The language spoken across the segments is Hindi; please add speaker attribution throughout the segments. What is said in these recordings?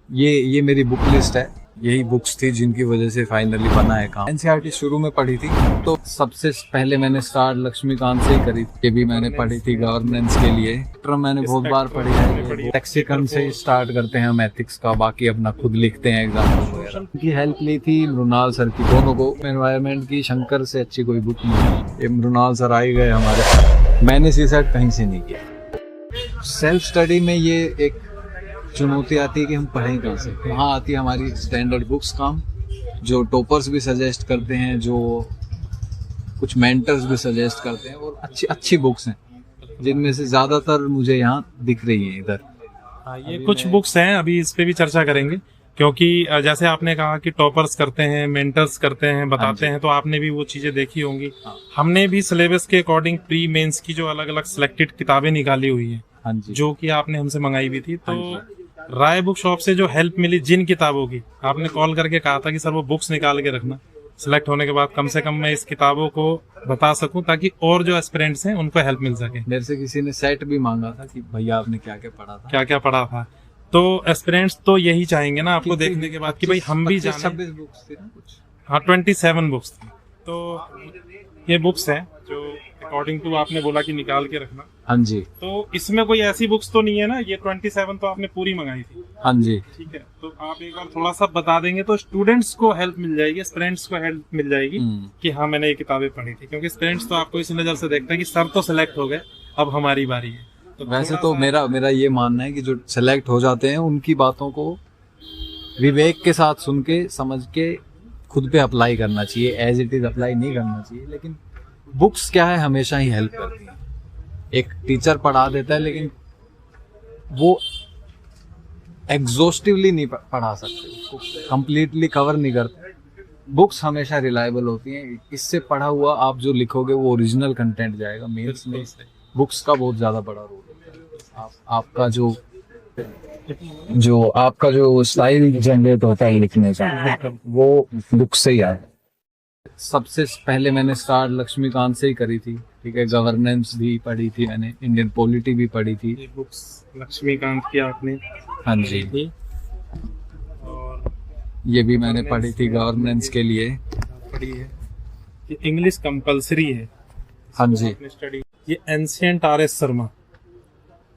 Speaker 1: ये मेरी बुक लिस्ट है। यही बुक्स थी जिनकी वजह से फाइनली बना है काम। एनसीईआरटी शुरू में पढ़ी थी तो सबसे पहले मैंने स्टार्ट लक्ष्मीकांत से ही करी थी। ये भी मैंने पढ़ी थी गवर्नेंस के लिए। मैंने बहुत बार पढ़ी है। लेक्सिकन से ही स्टार्ट करते हैं हम एथिक्स का, बाकी अपना खुद लिखते हैं एग्जाम्पल वगैरह। उनकी हेल्प ली थी मृणाल सर की, दोनों को। एनवायरनमेंट की शंकर से अच्छी कोई बुक नहीं है। ये मृणाल सर आ ही गए हमारे। मैंने सीसेट कहीं से नहीं किया। सेल्फ स्टडी में ये एक चुनौती आती है कि हम पढ़ें कहाँ से। वहाँ आती है हमारी स्टैंडर्ड बुक्स काम, जो टॉपर्स भी सजेस्ट करते हैं, जो कुछ मेंटर्स भी सजेस्ट करते हैं, और अच्छी अच्छी बुक्स हैं जिनमें से ज़्यादातर मुझे यहाँ दिख रही हैं इधर।
Speaker 2: ये कुछ बुक्स हैं, अभी इस पे भी चर्चा करेंगे, क्योंकि जैसे आपने कहा कि टॉपर्स करते हैं, मेंटर्स करते हैं, बताते हैं, तो आपने भी वो चीजें देखी होंगी। हमने भी सिलेबस के अकॉर्डिंग प्री मेंस की जो अलग अलग सिलेक्टेड किताबें निकाली हुई है, जो कि आपने हमसे मंगाई भी थी। तो राय बुक शॉप से जो हेल्प मिली जिन किताबों की, आपने कॉल करके कहा था कि सर वो बुक्स निकाल के रखना, सिलेक्ट होने के बाद कम से कम मैं इस किताबों को बता सकूं ताकि और जो एस्पिरेंट्स हैं उनको हेल्प मिल सके।
Speaker 1: मेरे से किसी ने सेट भी मांगा था कि भैया आपने क्या क्या पढ़ा था,
Speaker 2: क्या क्या पढ़ा था। तो एस्पिरेंट्स तो यही चाहेंगे ना आपको देखने के बाद कि भाई हम भी जाने।
Speaker 1: 26 बुक्स थी ना कुछ।
Speaker 2: हाँ, 27 बुक्स थी। तो ये बुक्स हैं जो अकॉर्डिंग टू आपने बोला कि निकाल के रखना।
Speaker 1: हाँ जी।
Speaker 2: तो इसमें कोई ऐसी बुक्स तो नहीं है ना, ये 27 तो आपने पूरी मंगाई थी।
Speaker 1: हाँ जी।
Speaker 2: ठीक है, तो आप एक बार थोड़ा सा बता देंगे तो स्टूडेंट्स को हेल्प मिल जाएगी, स्टूडेंट्स को हेल्प मिल जाएगी कि हाँ मैंने ये किताबें पढ़ी थी। क्योंकि स्टूडेंट्स तो आपको इस नजर से देखते हैं कि सर तो सिलेक्ट हो गए, अब हमारी बारी है। तो
Speaker 1: वैसे तो मेरा ये मानना है कि जो सेलेक्ट हो जाते हैं उनकी बातों को विवेक के साथ सुन के समझ के खुद पे अप्लाई करना चाहिए, एज इट इज अप्लाई नहीं करना चाहिए। लेकिन बुक्स क्या है, हमेशा ही हेल्प करती हैं। एक टीचर पढ़ा देता है लेकिन वो एग्जॉस्टिवली नहीं पढ़ा सकते, उसको कंप्लीटली कवर नहीं करते। बुक्स हमेशा रिलायबल होती हैं। इससे पढ़ा हुआ आप जो लिखोगे वो ओरिजिनल कंटेंट जाएगा। मेल्स में बुक्स का बहुत ज़्यादा बड़ा रोल होता है। आपका जो स्टाइल जनरेट होता है लिखने का, वो बुक से ही आया। सबसे पहले मैंने स्टार्ट लक्ष्मीकांत से ही करी थी। ठीक है, गवर्नेंस भी पढ़ी थी मैंने, इंडियन पॉलिटी भी पढ़ी थी।
Speaker 2: ये बुक्स लक्ष्मीकांत की आपने
Speaker 1: हाँ जी
Speaker 2: थी, और
Speaker 1: ये भी मैंने पढ़ी थी गवर्नेंस के लिए।
Speaker 2: पढ़ी है। ये इंग्लिश कंपलसरी है।
Speaker 1: हाँ जी।
Speaker 2: स्टडी ये एंशिएंट आर.एस. शर्मा।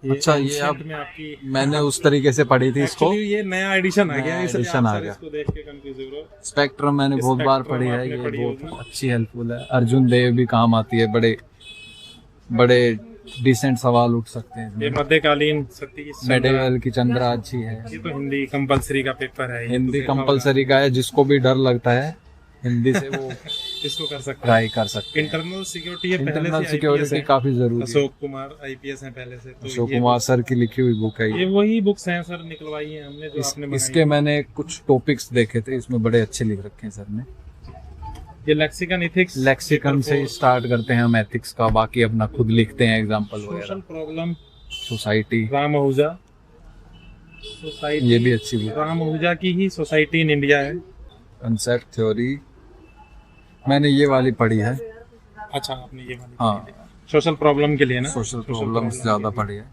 Speaker 1: अच्छा, ये
Speaker 2: ancient
Speaker 1: आप
Speaker 2: में आपकी
Speaker 1: मैंने उस तरीके से पढ़ी थी इसको।
Speaker 2: Actually ये नया एडिशन आ गया, इसलिए
Speaker 1: एडिशन
Speaker 2: आप
Speaker 1: आ
Speaker 2: सर
Speaker 1: गया।
Speaker 2: इसको देख के कंफ्यूज हो रहे हो।
Speaker 1: स्पेक्ट्रम मैंने बहुत बार पढ़ी है,
Speaker 2: आपने
Speaker 1: ये
Speaker 2: पढ़ी
Speaker 1: बहुत
Speaker 2: होगी।
Speaker 1: अच्छी हेल्पफुल है। अर्जुन देव भी काम आती है, बड़े बड़े डिसेंट सवाल उठ सकते हैं।
Speaker 2: ये मध्यकालीन सतीश चंद्र,
Speaker 1: मेडिवल की चंद्रा अच्छी है।
Speaker 2: ये तो हिंदी कंपलसरी का पेपर है।
Speaker 1: हिंदी कंपलसरी का है, जिसको भी डर लगता है हिंदी से वो
Speaker 2: इसको कर सकते हैं।
Speaker 1: ट्राई कर सकते हैं।
Speaker 2: इंटरनल सिक्योरिटी है, पहले
Speaker 1: इंटरनल
Speaker 2: से
Speaker 1: सिक्योरिटी
Speaker 2: IPS
Speaker 1: काफी जरूरी है।
Speaker 2: अशोक कुमार आईपीएस हैं पहले से। तो
Speaker 1: अशोक
Speaker 2: ये
Speaker 1: कुमार सर की लिखी हुई बुक है
Speaker 2: ये वही बुक्स हैं सर, निकलवाई है हमने जो आपने मंगाई।
Speaker 1: इसके मैंने कुछ टॉपिक्स देखे थे, इसमें बड़े अच्छे लिख रखे हैं सर ने।
Speaker 2: ये लेक्सिकन एथिक्स,
Speaker 1: लेक्सिकन से स्टार्ट करते हैं हम एथिक्स का, बाकी अपना खुद लिखते हैं एग्जांपल
Speaker 2: सोशल
Speaker 1: वगैरह।
Speaker 2: Problem,
Speaker 1: society,
Speaker 2: Ram Ahuja society,
Speaker 1: ये भी अच्छी बुक।
Speaker 2: राम आहूजा की ही सोसाइटी इन इंडिया है।
Speaker 1: कंसेप्ट थ्योरी मैंने ये वाली पढ़ी है।
Speaker 2: अच्छा, आपने ये वाली
Speaker 1: हाँ,
Speaker 2: सोशल प्रॉब्लम के लिए ना,
Speaker 1: सोशल प्रॉब्लम्स ज़्यादा पढ़ी है।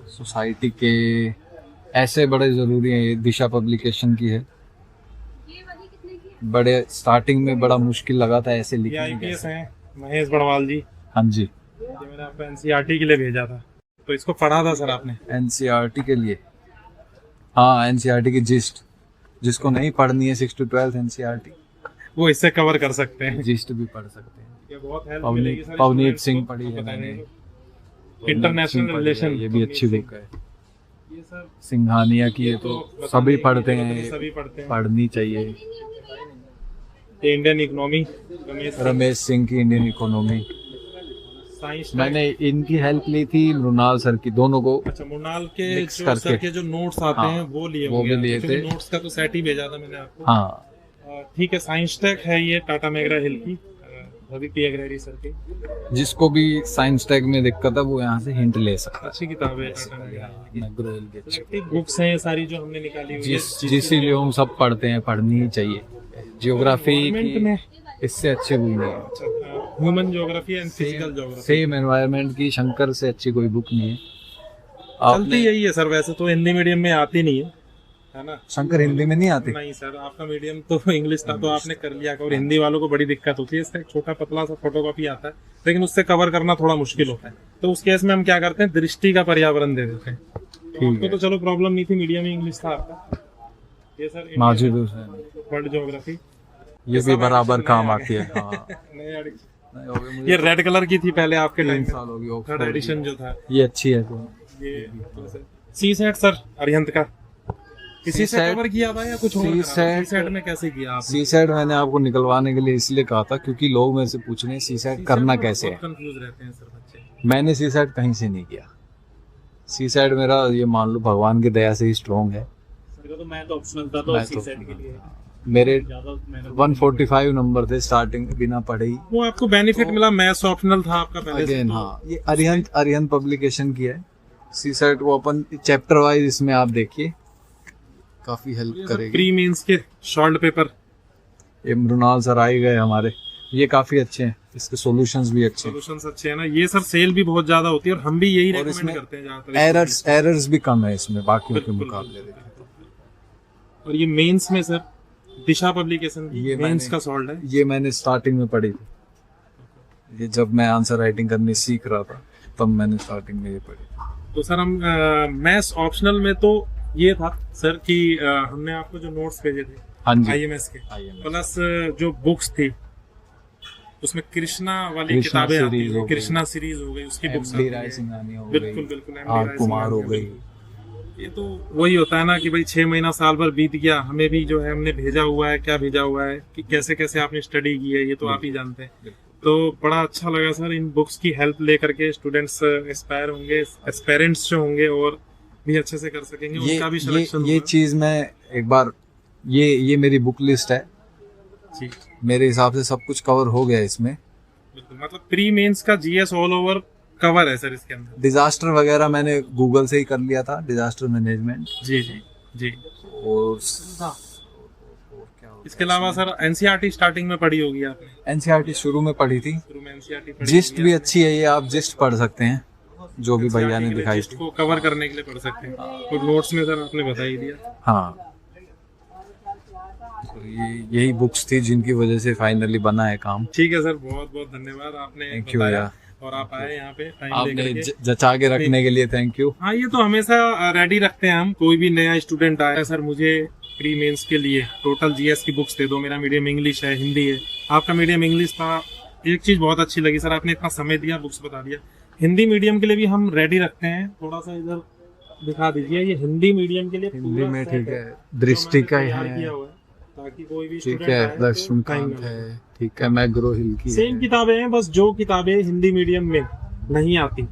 Speaker 1: सोसाइटी के ऐसे बड़े ज़रूरी हैं। ये दिशा पब्लिकेशन की है। बड़े स्टार्टिंग में बड़ा मुश्किल लगा था ऐसे
Speaker 2: ये
Speaker 1: लिखने
Speaker 2: आईपीएस
Speaker 1: के।
Speaker 2: हैं महेश बड़वाल जी।
Speaker 1: हाँ जी।
Speaker 2: ये मैंने आपको एनसीईआरटी के लिए भेजा था, तो इसको पढ़ा था सर आपने।
Speaker 1: एनसीईआरटी के लिए, हाँ, एनसीईआरटी की जिस्ट, जिसको नहीं पढ़नी है 6 to 12 एनसीईआरटी,
Speaker 2: वो इससे कवर कर सकते हैं।
Speaker 1: जिस्ट भी पढ़ सकते हैं।
Speaker 2: ये बहुत हेल्प मिलेगी सर।
Speaker 1: पवनीत सिंह पढ़ी है मैंने।
Speaker 2: इंटरनेशनल रिलेशन,
Speaker 1: ये भी अच्छी बुक है।
Speaker 2: ये सर
Speaker 1: सिंघानिया की है, तो सभी पढ़ते हैं,
Speaker 2: सभी पढ़ते हैं।
Speaker 1: पढ़नी चाहिए।
Speaker 2: ये इंडियन इकोनॉमी,
Speaker 1: रमेश सिंह की इंडियन इकोनॉमी।
Speaker 2: साइंस
Speaker 1: मैंने इनकी हेल्प ली थी मृणाल सर की, दोनों को।
Speaker 2: अच्छा, मृणाल के
Speaker 1: मिक्स
Speaker 2: जो
Speaker 1: करके।
Speaker 2: सर के जो नोट्स आते
Speaker 1: हाँ,
Speaker 2: हैं वो लिए
Speaker 1: वो भी लिए थे।
Speaker 2: नोट्स का तो सेट ही भेजा था मैंने आपको।
Speaker 1: हाँ,
Speaker 2: ठीक है। साइंस टेक है ये टाटा मैग्रा हिल की, रवि पी अग्रहरी सर की।
Speaker 1: जिसको भी साइंस टैग में दिक्कत है वो यहाँ से हिंट ले सकता है।
Speaker 2: अच्छी किताब है टाटा मैग्रा हिल
Speaker 1: मैग्रो हिल की अच्छी।
Speaker 2: की। बुक्स हैं ये सारी जो हमने निकाली हुई है।
Speaker 1: जिसीलिए हम सब पढ़ते हैं, पढ़नी ही चाहिए। ज्योग्राफी
Speaker 2: Environment में
Speaker 1: इससे अच्छी हुई नहीं है।
Speaker 2: Human geography and physical geography,
Speaker 1: same environment की शंकर से अच्छी कोई बुक नहीं है।
Speaker 2: चलती यही है सर। वैसे तो हिंदी मीडियम में आती नहीं है, है ना।
Speaker 1: शंकर हिंदी में नहीं आती?
Speaker 2: नहीं सर, आपका मीडियम तो इंग्लिश था तो आपने कर लिया, और हिंदी वालों को बड़ी दिक्कत होती है। इसका एक छोटा पतला सा फोटोकॉपी आता है, लेकिन उससे कवर करना थोड़ा मुश्किल होता है। तो उस केस में हम क्या करते हैं, दृष्टि का पर्यावरण दे देते हैं। तो आपको तो चलो प्रॉब्लम नहीं थी, मीडियम में इंग्लिश था आपका। ये सर
Speaker 1: माजिद
Speaker 2: वर्ल्ड ज्योग्राफी,
Speaker 1: ये भी बराबर काम आती है। हाँ।
Speaker 2: नए एडिशन।
Speaker 1: नहीं, हो गए मुझे
Speaker 2: ये रेड कलर की थी पहले आपके
Speaker 1: 3
Speaker 2: टाइम,
Speaker 1: साल हो गए।
Speaker 2: थर्ड एडिशन जो था।
Speaker 1: ये अच्छी है तो।
Speaker 2: ये सी सेट सर अरिहंत का किसी से
Speaker 1: C-Set-
Speaker 2: कवर किया था या कुछ और?
Speaker 1: C-Set-
Speaker 2: सेट में कैसे किया आपने?
Speaker 1: सी सेट मैंने आपको निकलवाने के लिए इसलिए कहा था क्योंकि लोग मेरे से पूछ रहे हैं सी सेट करना कैसे है।
Speaker 2: कंफ्यूज रहते हैं सर बच्चे।
Speaker 1: मैंने सी सेट कहीं से नहीं किया। सी सेट मेरा ये मान लो भगवान की दया से ही स्ट्रॉन्ग है।
Speaker 3: तो मैथ ऑप्शनल था तो
Speaker 1: मैं
Speaker 3: सी
Speaker 1: तो-
Speaker 3: सेट के लिए
Speaker 1: मेरे
Speaker 3: ज्यादा मेहनत
Speaker 1: 145 नंबर थे स्टार्टिंग, बिना पढ़े ही।
Speaker 2: वो आपको बेनिफिट मिला, मैथ्स ऑप्शनल था आपका पहले से
Speaker 1: अगेन
Speaker 2: तो।
Speaker 1: हाँ, ये अरिहंत पब्लिकेशन की है सी सेट। वो अपन चैप्टर वाइज इसमें आप देखिए, काफी हेल्प करेगी।
Speaker 2: प्री मेंस के शॉर्ट पेपर
Speaker 1: ये मृणाल सर आए गए हमारे, ये काफी अच्छे हैं, इसके सॉल्यूशंस भी अच्छे हैं।
Speaker 2: सॉल्यूशंस अच्छे हैं ना। ये सर सेल भी बहुत ज्यादा होती है, और हम भी यही
Speaker 1: और
Speaker 2: रेकमेंड
Speaker 1: इसमें
Speaker 2: करते हैं ज्यादातर।
Speaker 1: एरर्स भी कम है इसमें बाकियों के
Speaker 2: बिल्कुल,
Speaker 1: मुकाबले।
Speaker 2: और ये मेंस में सर दिशा पब्लिकेशन
Speaker 1: ये
Speaker 2: मेंस
Speaker 1: मैंने-
Speaker 2: का सॉल्ट है।
Speaker 1: ये मैंने स्टार्टिंग में पढ़ी थी, ये जब मैं आंसर राइटिंग करनी सीख रहा था तब मैंने स्टार्टिंग में ये पढ़ी।
Speaker 2: तो सर हम मैथ्स ऑप्शनल में तो ये था सर कि हमने आपको जो नोट्स भेजे थे
Speaker 1: हाँ जी,
Speaker 2: आईएमएस के,
Speaker 1: IMS
Speaker 2: प्लस जो बुक्स थी उसमें कृष्णा वाली
Speaker 1: कृष्णा
Speaker 2: किताबें आती
Speaker 1: सीरीज
Speaker 2: हैं,
Speaker 1: हो गई।
Speaker 2: गई उसकी बुक्स आती
Speaker 1: MD
Speaker 2: हैं।
Speaker 1: राय सिंघानिया हो
Speaker 2: बिल्कुल
Speaker 1: गई,
Speaker 2: बिल्कुल MD
Speaker 1: आर
Speaker 2: राय
Speaker 1: कुमार हो
Speaker 2: सिंघानिया,
Speaker 1: गई।
Speaker 2: ये तो वही होता है ना कि भाई 6 महीना साल भर बीत गया, हमें भी जो है हमने भेजा हुआ है, क्या भेजा हुआ है कि कैसे कैसे आपने स्टडी की है, ये तो आप ही जानते हैं। तो बड़ा अच्छा लगा सर, इन बुक्स की हेल्प लेकर के स्टूडेंट्स एस्पायर होंगे, एस्पेरेंट्स जो होंगे और भी अच्छे से कर सकेंगे, उनका भी सिलेक्शन
Speaker 1: ये चीज मैं एक बार, ये मेरी बुक लिस्ट है,
Speaker 2: जी
Speaker 1: मेरे हिसाब से सब कुछ कवर हो गया इसमें।
Speaker 2: बिल्कुल। मतलब प्री मेंस का जीएस ऑल ओवर कवर है सर इसके अंदर।
Speaker 1: डिजास्टर वगैरह मैंने गूगल से ही कर लिया था, डिजास्टर मैनेजमेंट।
Speaker 2: जी जी जी।
Speaker 1: और
Speaker 2: इसके अलावा सर एनसीईआरटी स्टार्टिंग में पढ़ी होगी आपने?
Speaker 1: एनसीईआरटी शुरू में पढ़ी थी।
Speaker 2: शुरू में एनसीईआरटी
Speaker 1: जिस्ट भी अच्छी है, ये आप जिस्ट पढ़ सकते हैं, जो भी भैया ने दिखाई थी।
Speaker 2: को कवर करने के लिए पढ़ सकते हैं। तो नोट्स में सर आपने बता ही दिया।
Speaker 1: हाँ, तो यही बुक्स थी जिनकी वजह से फाइनली बना है काम।
Speaker 2: ठीक है सर, बहुत बहुत धन्यवाद आपने
Speaker 1: थैंक यू
Speaker 2: बताया,
Speaker 1: भैया,
Speaker 2: और आप आए यहाँ पे टाइम
Speaker 1: आपने
Speaker 2: लेकर के।
Speaker 1: जचा के रखने के लिए थैंक यू।
Speaker 2: हाँ, ये तो हमेशा रेडी रखते हैं हम, कोई भी नया स्टूडेंट आया सर मुझे प्री मेंस के लिए टोटल जीएस की बुक्स दे दो, मेरा मीडियम इंग्लिश है, हिंदी है, आपका मीडियम इंग्लिश था। एक चीज बहुत अच्छी लगी सर, आपने इतना समय दिया, बुक्स बता दिया। हिंदी मीडियम के लिए भी हम रेडी रखते हैं, थोड़ा सा इधर दिखा दीजिए, ये हिंदी मीडियम के लिए
Speaker 1: हिंदी
Speaker 2: पूरा
Speaker 1: में
Speaker 2: set
Speaker 1: ठीक है, दृष्टि का
Speaker 2: तैयार
Speaker 1: है,
Speaker 2: किया हुआ है, ताकि कोई भी
Speaker 1: ठीक
Speaker 2: स्टूडेंट
Speaker 1: है,
Speaker 2: आए तो
Speaker 1: लक्ष्मीकांत
Speaker 2: time
Speaker 1: है, ठीक है, मैग्रो हिल की
Speaker 2: सेम
Speaker 1: है।
Speaker 2: किताबें हैं, बस जो किताबें हिंदी मीडियम में नहीं आती।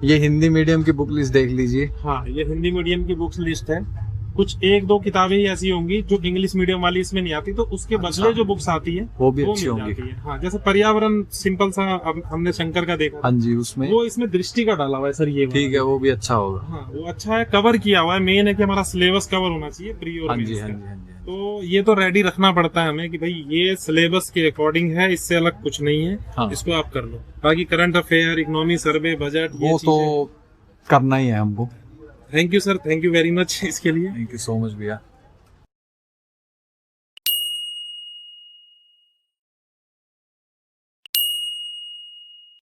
Speaker 1: ये हिंदी मीडियम की बुक लिस्ट देख लीजिए।
Speaker 2: हाँ, ये हिंदी मीडियम की बुक्स लिस्ट है। कुछ 1-2 किताबें ही ऐसी होंगी जो इंग्लिश मीडियम वाली इसमें नहीं आती, तो उसके बदले जो बुक्स आती है
Speaker 1: वो भी
Speaker 2: वो
Speaker 1: अच्छी
Speaker 2: मिल
Speaker 1: होंगी।
Speaker 2: जाती है। हाँ, जैसे पर्यावरण सिंपल सा हमने शंकर का देखा,
Speaker 1: हाँ जी, उसमें
Speaker 2: वो इसमें दृष्टि का डाला हुआ है सर, ये वाला।
Speaker 1: ठीक है, वो भी अच्छा होगा।
Speaker 2: हाँ, वो अच्छा है, कवर किया हुआ है। मेन है कि हमारा सिलेबस कवर होना चाहिए प्री और
Speaker 1: हाँ
Speaker 2: मेंस
Speaker 1: जी,
Speaker 2: का।
Speaker 1: हाँ जी, हाँ जी।
Speaker 2: तो ये तो रेडी रखना पड़ता है हमें कि भाई ये सिलेबस के अकॉर्डिंग है, इससे अलग कुछ नहीं है,
Speaker 1: हाँ।
Speaker 2: इसको आप कर लो। बाकी करंट अफेयर, इकोनॉमी सर्वे, बजट,
Speaker 1: वो तो करना ही है हमको।
Speaker 2: Thank you sir, thank you very much इसके लिए।
Speaker 1: थैंक यू सो मच भैया।